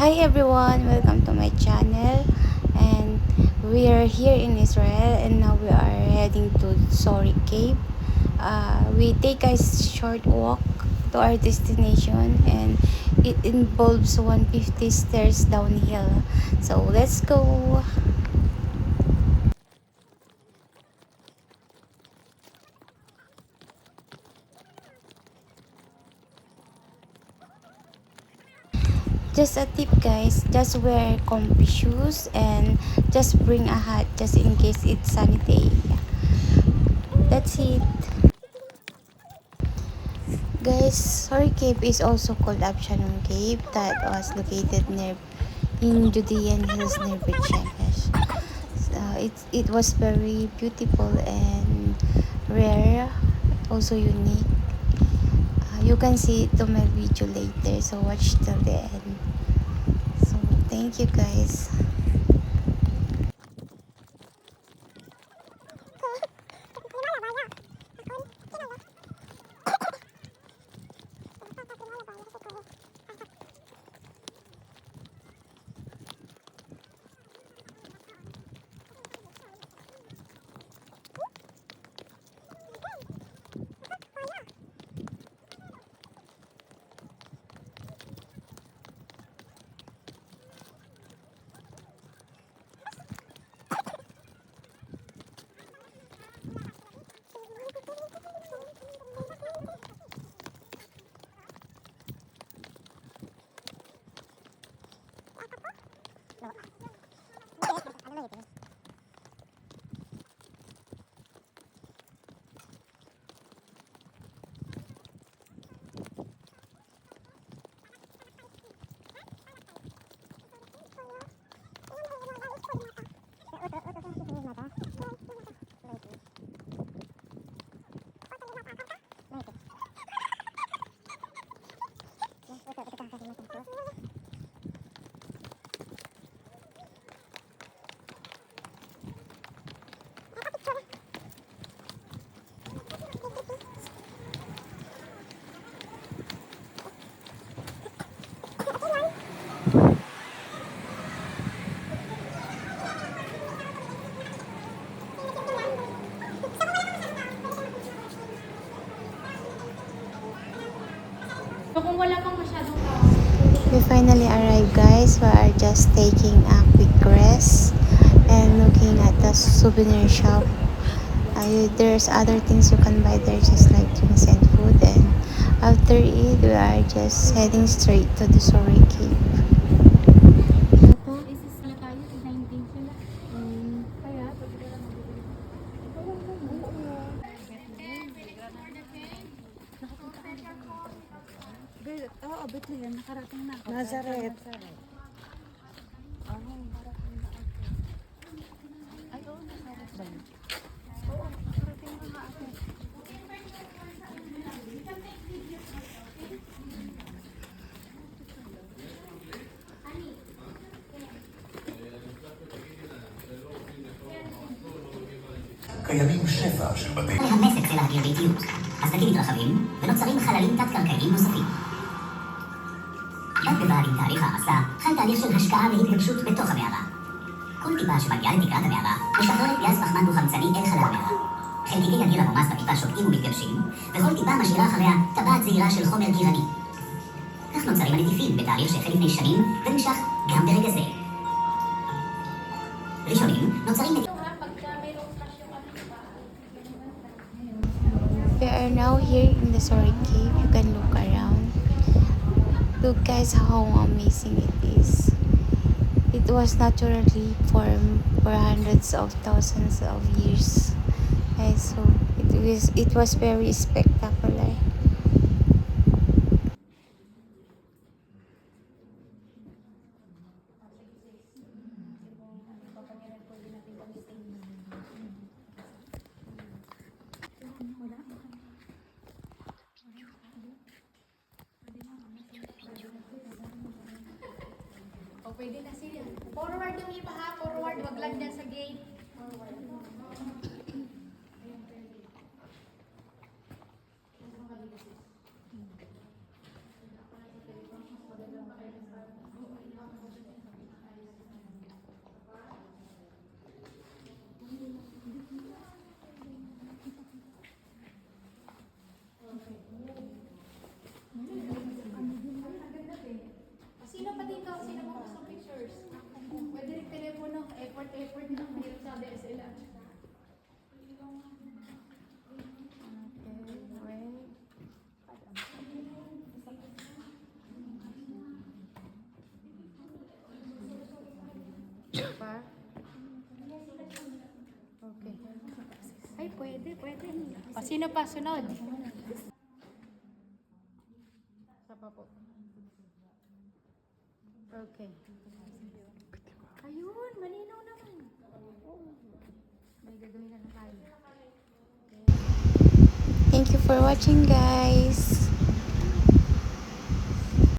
Hi everyone, welcome to my channel. And we are here in Israel, and now we are heading to Sori Cave. We take a short walk to our destination, and it involves 150 stairs downhill. So let's go. Just a tip guys, just wear comfy shoes and just bring a hat just in case it's sunny day. That's it. Guys, Sori Cave is also called Abshalom Cave, that was located near in Judean Hills near Beit Shemesh. It was very beautiful and rare, also unique. You can see it on my video later, so watch till the end. So thank you guys. So kung wala pang masyadong tao, We finally arrived guys. We are just taking a quick rest and looking at the souvenir shop. There's other things you can buy there, just like drinks and food, and after it we are just heading straight to the Sori Cave. this is sila tayo, 19 sila. Kaya, oo, Bethlehem, nakarating na ako. Nazareth. Ay, oo, Nazareth ba yun? Oo, nakarating na nga ako. קיימים שפע של בתי... להמס את חיל האוויר באיטיות. הסדקים מתרחבים ונוצרים חללים תת-קרקעיים נוספים. בד בבד עם תהליך ההמסה, חל תהליך של השקעה והתגבשות בתוך המערה. כל טיפה שמגיעה לתקרת המערה משחררת גז פחמן דו-חמצני אל חלל המערה. חלקיקי הגיל המומס בטיפה שוקעים ומתגבשים, וכל טיפה משאירה אחריה טבעת זעירה של חומר גירני. כך נוצרים הנטיפים בתהליך שהחל לפני שנים ונמשך גם ברגע זה. ראשונים נוצרים We are now here in the Sori Cave. You can look around. Look guys how amazing it is. It was naturally formed for hundreds of thousands of years. And so it was very spectacular. O, pwede na sila. Forward yung iba ha, forward. Wag lang dyan sa gate. Forward. dito, sino mo gusto pictures? Pwede rin telepono, effort na, mayroon sa DSLR. Pa? Okay. Ay, pwede. Sino pa sunod? Sa pa po. Okay. Ayun, malinaw naman. May gagawin na tayo. Thank you for watching, guys.